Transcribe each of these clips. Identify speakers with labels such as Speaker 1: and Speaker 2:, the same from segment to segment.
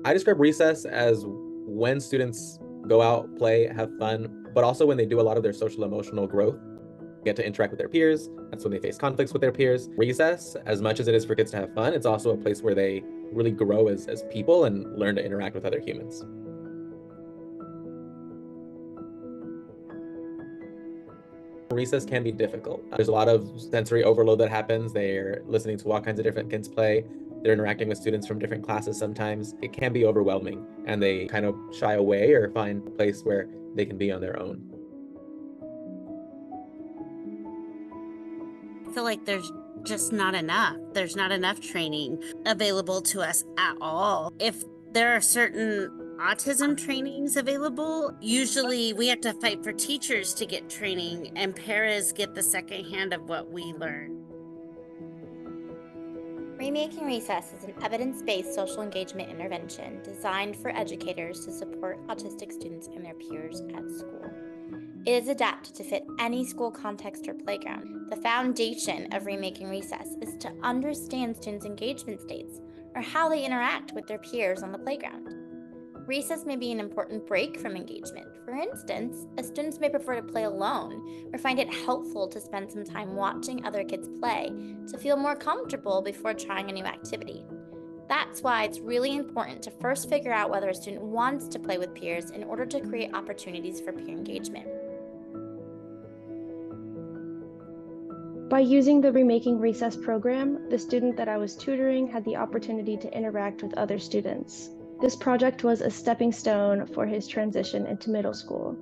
Speaker 1: I describe recess as when students go out, play, have fun, but also when they do a lot of their social emotional growth, get to interact with their peers. That's when they face conflicts with their peers. Recess, as much as it is for kids to have fun, it's also a place where they really grow as people and learn to interact with other humans. Recess can be difficult. There's a lot of sensory overload that happens. They're listening to all kinds of different kids play. They're interacting with students from different classes sometimes. It can be overwhelming, and they kind of shy away or find a place where they can be on their own.
Speaker 2: I feel like there's just not enough. There's not enough training available to us at all. If there are certain autism trainings available, usually we have to fight for teachers to get training, and paras get the second hand of what we learn.
Speaker 3: Remaking Recess is an evidence-based social engagement intervention designed for educators to support autistic students and their peers at school. It is adapted to fit any school context or playground. The foundation of Remaking Recess is to understand students' engagement states or how they interact with their peers on the playground. Recess may be an important break from engagement. For instance, students may prefer to play alone or find it helpful to spend some time watching other kids play to feel more comfortable before trying a new activity. That's why it's really important to first figure out whether a student wants to play with peers in order to create opportunities for peer engagement.
Speaker 4: By using the Remaking Recess program, the student that I was tutoring had the opportunity to interact with other students. This project was a stepping stone for his transition into middle school.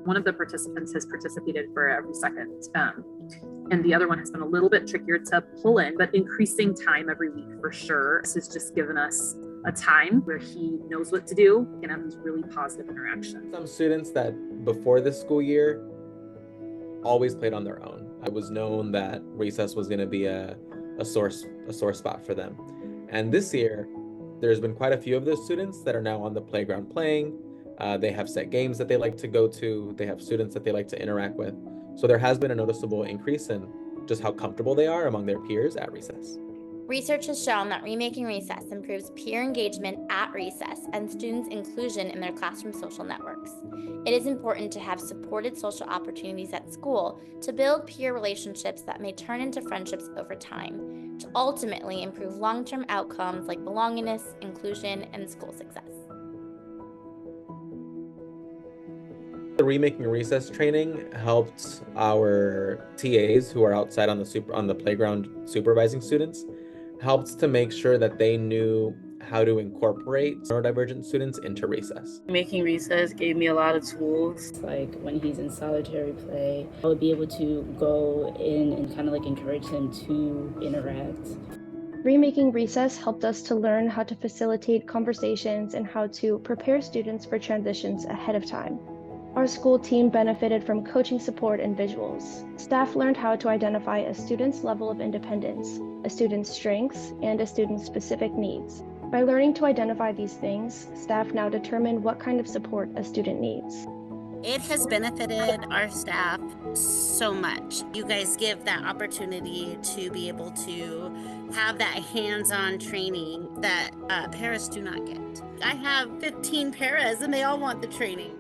Speaker 5: One of the participants has participated for every second, and the other one has been a little bit trickier to pull in, but increasing time every week for sure. This has just given us a time where he knows what to do and have these really positive interactions.
Speaker 1: Some students that before this school year always played on their own. It was known that recess was going to be a sore spot for them. And this year, there's been quite a few of those students that are now on the playground playing. They have set games that they like to go to. They have students that they like to interact with. So there has been a noticeable increase in just how comfortable they are among their peers at recess.
Speaker 3: Research has shown that Remaking Recess improves peer engagement at recess and students' inclusion in their classroom social networks. It is important to have supported social opportunities at school to build peer relationships that may turn into friendships over time, to ultimately improve long-term outcomes like belongingness, inclusion, and school success.
Speaker 1: The Remaking Recess training helped our TAs who are outside on the playground supervising students, helped to make sure that they knew how to incorporate neurodivergent students into recess.
Speaker 6: Making recess gave me a lot of tools. Like when he's in solitary play, I would be able to go in and kind of like encourage him to interact.
Speaker 4: Remaking Recess helped us to learn how to facilitate conversations and how to prepare students for transitions ahead of time. Our school team benefited from coaching support and visuals. Staff learned how to identify a student's level of independence, a student's strengths, and a student's specific needs. By learning to identify these things, staff now determine what kind of support a student needs.
Speaker 2: It has benefited our staff so much. You guys give that opportunity to be able to have that hands-on training that paras do not get. I have 15 paras and they all want the training.